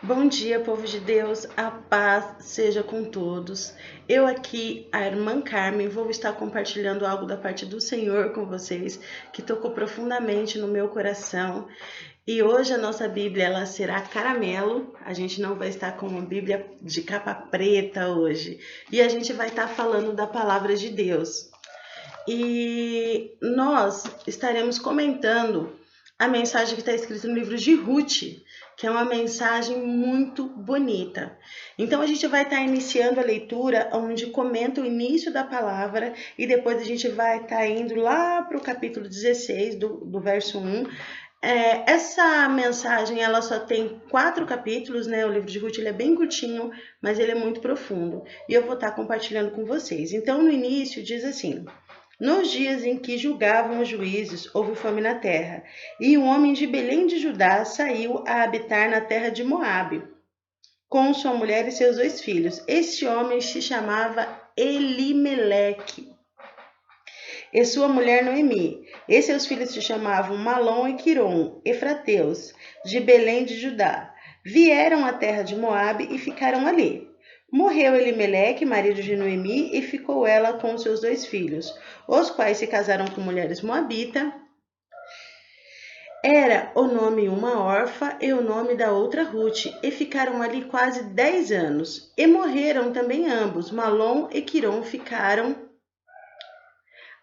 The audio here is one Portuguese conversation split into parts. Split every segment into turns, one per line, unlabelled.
Bom dia, povo de Deus, a paz seja com todos. Eu aqui, a irmã Carmen, vou estar compartilhando algo da parte do Senhor com vocês, que tocou profundamente no meu coração. E hoje a nossa Bíblia ela será caramelo, a gente não vai estar com uma Bíblia de capa preta hoje. E a gente vai estar falando da palavra de Deus. E nós estaremos comentando a mensagem que está escrita no livro de Ruth, que é uma mensagem muito bonita. Então a gente vai estar iniciando a leitura onde comenta o início da palavra e depois a gente vai estar indo lá para o capítulo 16 do verso 1. Essa mensagem ela só tem 4 capítulos, né? O livro de Ruth ele é bem curtinho, mas ele é muito profundo. E eu vou estar compartilhando com vocês. Então no início diz assim: nos dias em que julgavam os juízes, houve fome na terra, e um homem de Belém de Judá saiu a habitar na terra de Moabe, com sua mulher e seus 2 filhos. Este homem se chamava Elimeleque, e sua mulher Noemi. E seus filhos se chamavam Malom e Quirom, efrateus, de Belém de Judá. Vieram à terra de Moabe e ficaram ali. Morreu Elimeleque, marido de Noemi, e ficou ela com seus 2 filhos, os quais se casaram com mulheres moabitas. Era o nome uma órfã e o nome da outra Ruth, e ficaram ali quase 10 anos. E morreram também ambos, Malom e Quirom ficaram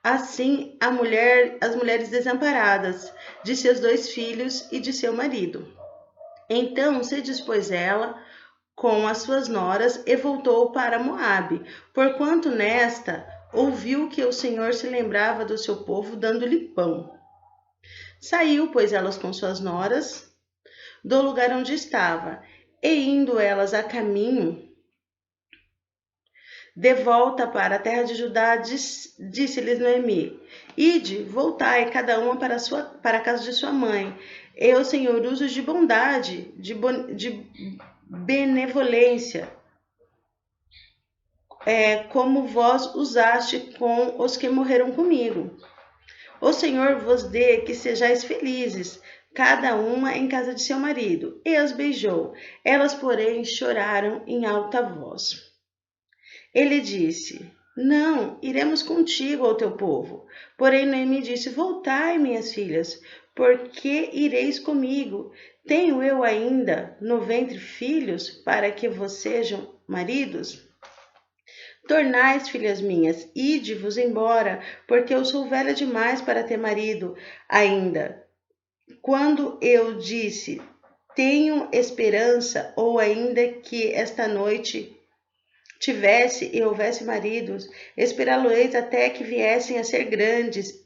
assim as mulheres desamparadas, de seus 2 filhos e de seu marido. Então se dispôs ela com as suas noras e voltou para Moabe, porquanto nesta ouviu que o Senhor se lembrava do seu povo, dando-lhe pão. Saiu, pois, elas com suas noras do lugar onde estava, e indo elas a caminho, de volta para a terra de Judá, disse-lhes Noemi: ide, voltai, cada uma para a casa de sua mãe. E o Senhor usa de bondade, de benevolência, como vós usaste com os que morreram comigo. O Senhor vos dê que sejais felizes, cada uma em casa de seu marido. E as beijou. Elas, porém, choraram em alta voz. Ele disse: não, iremos contigo ao teu povo. Porém, Noemi disse: voltai, minhas filhas, porque ireis comigo? Tenho eu ainda no ventre filhos para que vos sejam maridos? Tornais, filhas minhas, ide-vos embora, porque eu sou velha demais para ter marido ainda. Quando eu disse, tenho esperança, ou ainda que esta noite tivesse e houvesse maridos, esperá-lo-eis até que viessem a ser grandes.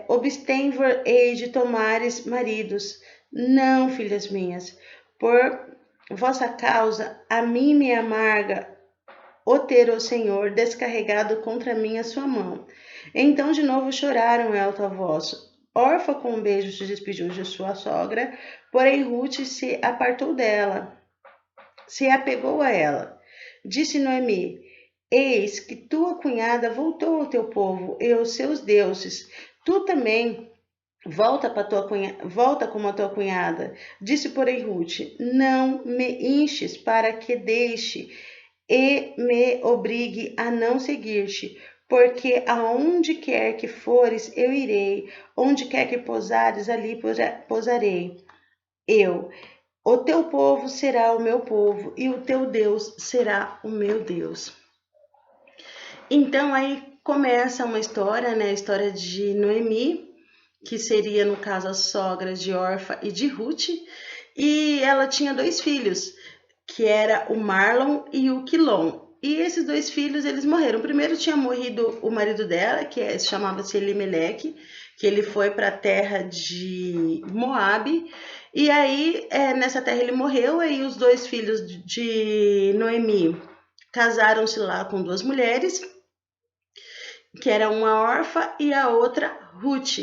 Obstem-vos-ei de tomares maridos. Não, filhas minhas, por vossa causa, a mim me amarga o ter o Senhor descarregado contra mim a sua mão. Então de novo choraram em alta voz. Orfa com um beijo se despediu de sua sogra, porém Ruth se apartou dela, se apegou a ela. Disse Noemi: eis que tua cunhada voltou ao teu povo e aos seus deuses. Tu também volta como a tua cunhada. Disse, porém, Ruth: não me enches para que deixe e me obrigue a não seguir-te, porque aonde quer que fores, eu irei, onde quer que pousares, ali pousarei. O teu povo será o meu povo, e o teu Deus será o meu Deus. Então aí começa uma história, né? A história de Noemi, que seria, no caso, a sogra de Orfa e de Ruth, e ela tinha 2 filhos, que era o Marlon e o Quilom. E esses 2 filhos, eles morreram. Primeiro tinha morrido o marido dela, que chamava-se Elimeleque, que ele foi para a terra de Moabe. E aí, nessa terra ele morreu, aí os 2 filhos de Noemi casaram-se lá com 2 mulheres, que era uma órfã e a outra Ruth.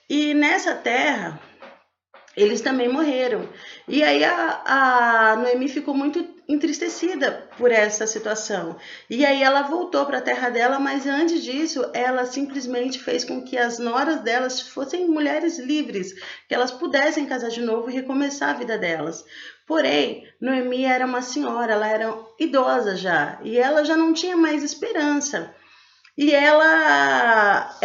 E nessa terra, eles também morreram. E aí a Noemi ficou muito entristecida por essa situação. E aí ela voltou para a terra dela, mas antes disso, ela simplesmente fez com que as noras delas fossem mulheres livres, que elas pudessem casar de novo e recomeçar a vida delas. Porém, Noemi era uma senhora, ela era idosa já, e ela já não tinha mais esperança. E ela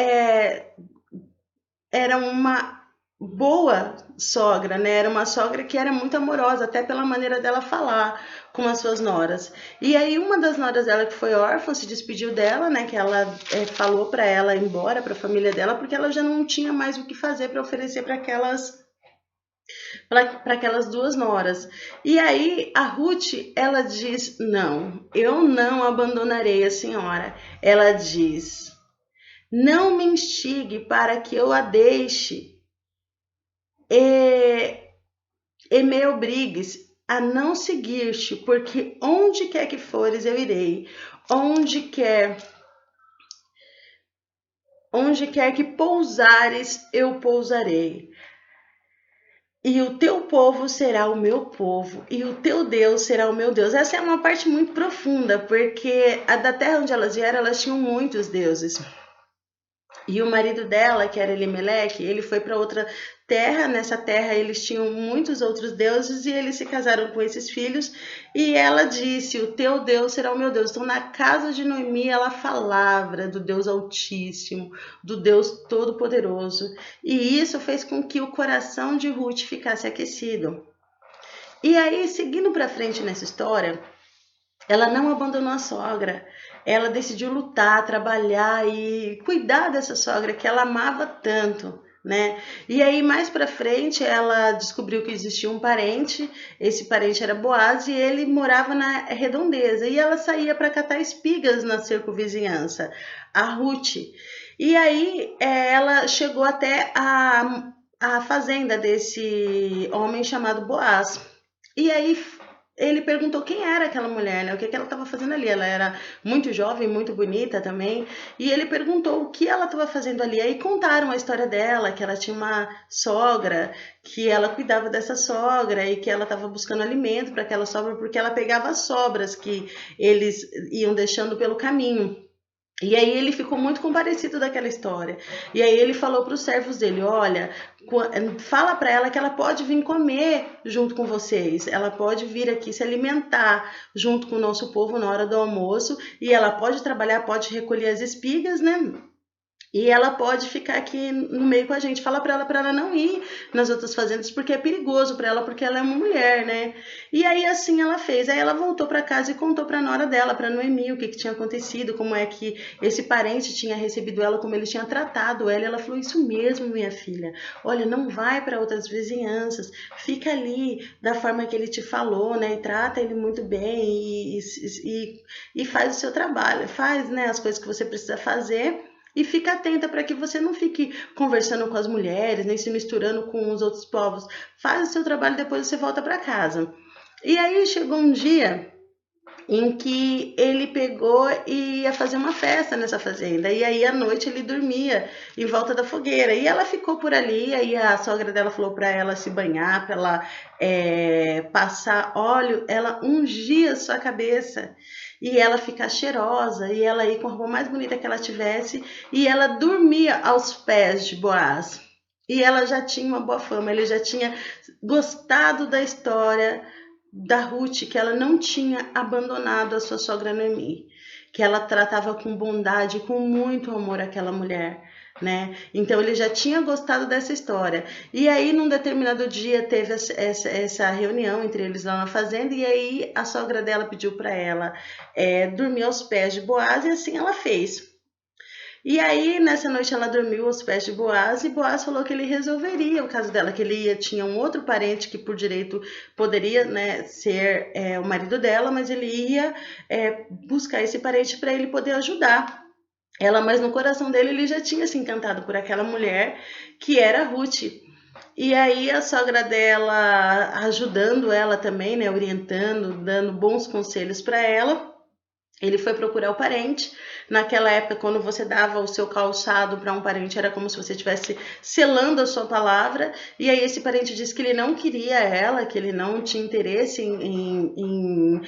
era uma boa sogra, né? Era uma sogra que era muito amorosa, até pela maneira dela falar com as suas noras. E aí uma das noras dela que foi órfã se despediu dela, né? Que ela falou para ela ir embora para a família dela, porque ela já não tinha mais o que fazer para oferecer para aquelas duas noras. E aí a Ruth, ela diz: "Não, eu não abandonarei a senhora". Ela diz: "Não me instigue para que eu a deixe e me obrigues a não seguir-te, porque onde quer que fores eu irei, onde quer que pousares eu pousarei. E o teu povo será o meu povo, e o teu Deus será o meu Deus". Essa é uma parte muito profunda, porque da terra onde elas vieram, elas tinham muitos deuses. E o marido dela, que era Elimeleque, ele foi para outra terra. Nessa terra eles tinham muitos outros deuses e eles se casaram com esses filhos. E ela disse: "O teu Deus será o meu Deus". Então, na casa de Noemi, ela falava do Deus Altíssimo, do Deus Todo-Poderoso. E isso fez com que o coração de Ruth ficasse aquecido. E aí, seguindo para frente nessa história, ela não abandonou a sogra. Ela decidiu lutar, trabalhar e cuidar dessa sogra que ela amava tanto, né? E aí mais para frente ela descobriu que existia um parente. Esse parente era Boaz e ele morava na redondeza. E ela saía para catar espigas na circunvizinhança, a Ruth. E aí ela chegou até a fazenda desse homem chamado Boaz. E aí ele perguntou quem era aquela mulher, né? O que ela estava fazendo ali. Ela era muito jovem, muito bonita também. E ele perguntou o que ela estava fazendo ali. Aí contaram a história dela, que ela tinha uma sogra, que ela cuidava dessa sogra e que ela estava buscando alimento para aquela sogra, porque ela pegava as sobras que eles iam deixando pelo caminho. E aí ele ficou muito comparecido daquela história. E aí ele falou para os servos dele: "Olha, fala para ela que ela pode vir comer junto com vocês. Ela pode vir aqui se alimentar junto com o nosso povo na hora do almoço. E ela pode trabalhar, pode recolher as espigas, né? E ela pode ficar aqui no meio com a gente". Fala para ela não ir nas outras fazendas, porque é perigoso para ela, porque ela é uma mulher, né? E aí assim ela fez. Aí ela voltou para casa e contou para a nora dela, para Noemi, o que tinha acontecido, como é que esse parente tinha recebido ela, como ele tinha tratado ela. E ela falou: "Isso mesmo, minha filha. Olha, não vai para outras vizinhanças. Fica ali da forma que ele te falou, né? E trata ele muito bem e faz o seu trabalho. Faz, né, as coisas que você precisa fazer. E fica atenta para que você não fique conversando com as mulheres, nem se misturando com os outros povos. Faz o seu trabalho e depois você volta para casa". E aí chegou um dia em que ele pegou e ia fazer uma festa nessa fazenda. E aí à noite ele dormia em volta da fogueira. E ela ficou por ali. Aí a sogra dela falou para ela se banhar, para ela passar óleo. Ela ungia sua cabeça e ela ficar cheirosa, e ela ir com a roupa mais bonita que ela tivesse, e ela dormia aos pés de Boaz. E ela já tinha uma boa fama, ele já tinha gostado da história da Ruth, que ela não tinha abandonado a sua sogra Noemi, que ela tratava com bondade, com muito amor aquela mulher, né? Então ele já tinha gostado dessa história. E aí num determinado dia teve essa reunião entre eles lá na fazenda, e aí a sogra dela pediu para ela dormir aos pés de Boaz, e assim ela fez. E aí, nessa noite, ela dormiu aos pés de Boaz, e Boaz falou que ele resolveria o caso dela, que ele tinha um outro parente que, por direito, poderia, né, ser o marido dela, mas ele ia buscar esse parente para ele poder ajudar ela. Mas no coração dele, ele já tinha se encantado por aquela mulher, que era Ruth. E aí a sogra dela ajudando ela também, né, orientando, dando bons conselhos para ela. Ele foi procurar o parente, Naquela época, quando você dava o seu calçado para um parente, era como se você estivesse selando a sua palavra. E aí esse parente disse que ele não queria ela, que ele não tinha interesse em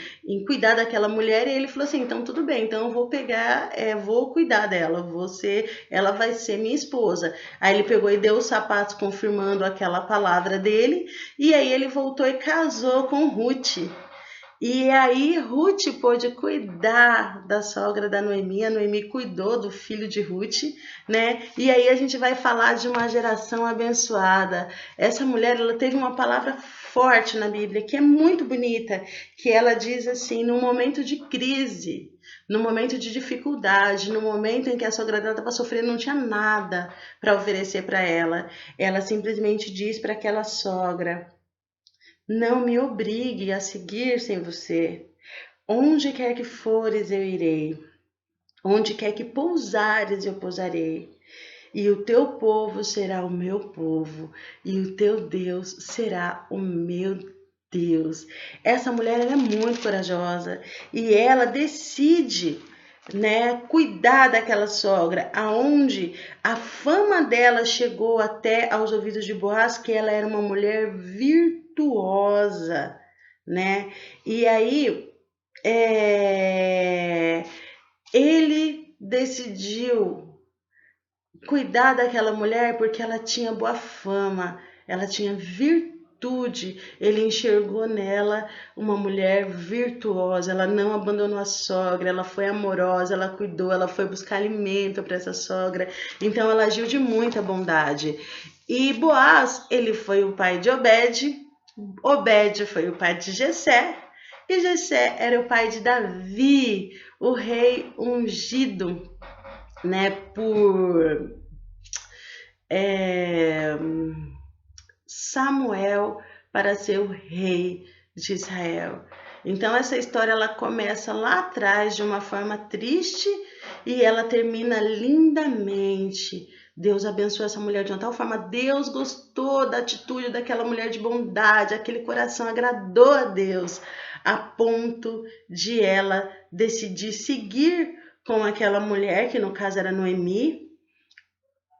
cuidar daquela mulher. E ele falou assim, então tudo bem, então eu vou pegar, vou cuidar dela, ela vai ser minha esposa. Aí ele pegou e deu os sapatos confirmando aquela palavra dele. E aí ele voltou e casou com Ruth. E aí Ruth pôde cuidar da sogra da Noemi, a Noemi cuidou do filho de Ruth, né? E aí a gente vai falar de uma geração abençoada. Essa mulher, ela teve uma palavra forte na Bíblia, que é muito bonita, que ela diz assim, no momento de crise, no momento de dificuldade, no momento em que a sogra dela estava sofrendo, não tinha nada para oferecer para ela. Ela simplesmente diz para aquela sogra: não me obrigue a seguir sem você. Onde quer que fores, eu irei. Onde quer que pousares, eu pousarei. E o teu povo será o meu povo, e o teu Deus será o meu Deus. Essa mulher, ela é muito corajosa e ela decide, né, cuidar daquela sogra, aonde a fama dela chegou até aos ouvidos de Boaz, que ela era uma mulher virtuosa, né? E aí ele decidiu cuidar daquela mulher porque ela tinha boa fama, ela tinha virtude, ele enxergou nela uma mulher virtuosa, ela não abandonou a sogra, ela foi amorosa, ela cuidou, ela foi buscar alimento para essa sogra, então ela agiu de muita bondade. E Boaz, ele foi o pai de Obed, Obed foi o pai de Jessé, e Jessé era o pai de Davi, o rei ungido, né, por Samuel para ser o rei de Israel. Então essa história ela começa lá atrás de uma forma triste e ela termina lindamente. Deus abençoou essa mulher de uma tal forma, Deus gostou da atitude daquela mulher de bondade, aquele coração agradou a Deus, a ponto de ela decidir seguir com aquela mulher, que no caso era Noemi,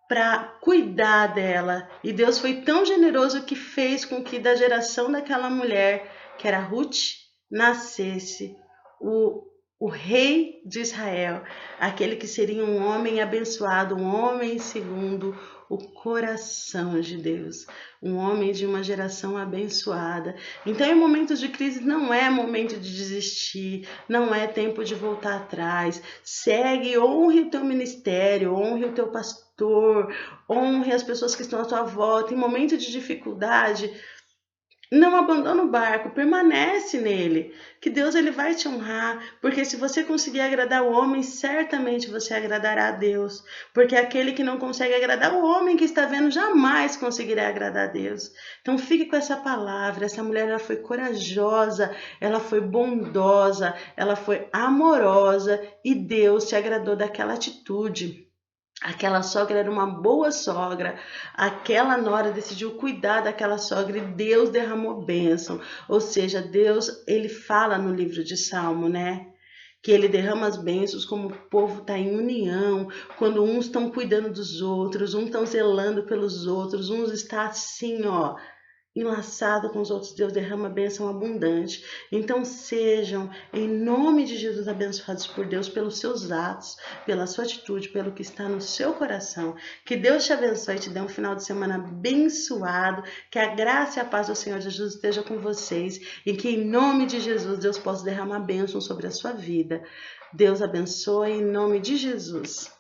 para cuidar dela. E Deus foi tão generoso que fez com que da geração daquela mulher, que era Ruth, nascesse o rei de Israel, aquele que seria um homem abençoado, um homem segundo o coração de Deus, um homem de uma geração abençoada. Então, em momentos de crise, não é momento de desistir, não é tempo de voltar atrás. Segue, honre o teu ministério, honre o teu pastor, honre as pessoas que estão à tua volta. Em momento de dificuldade, não abandona o barco, permanece nele, que Deus ele vai te honrar, porque se você conseguir agradar o homem, certamente você agradará a Deus, porque aquele que não consegue agradar o homem que está vendo, jamais conseguirá agradar a Deus. Então fique com essa palavra, essa mulher ela foi corajosa, ela foi bondosa, ela foi amorosa e Deus se agradou daquela atitude. Aquela sogra era uma boa sogra, aquela nora decidiu cuidar daquela sogra e Deus derramou bênção. Ou seja, Deus, ele fala no livro de Salmo, né? Que ele derrama as bênçãos como o povo está em união, quando uns estão cuidando dos outros, uns estão zelando pelos outros, uns está assim, ó, enlaçado com os outros, Deus derrama bênção abundante. Então sejam, em nome de Jesus, abençoados por Deus pelos seus atos, pela sua atitude, pelo que está no seu coração. Que Deus te abençoe e te dê um final de semana abençoado, que a graça e a paz do Senhor Jesus esteja com vocês e que em nome de Jesus Deus possa derramar bênção sobre a sua vida. Deus abençoe em nome de Jesus.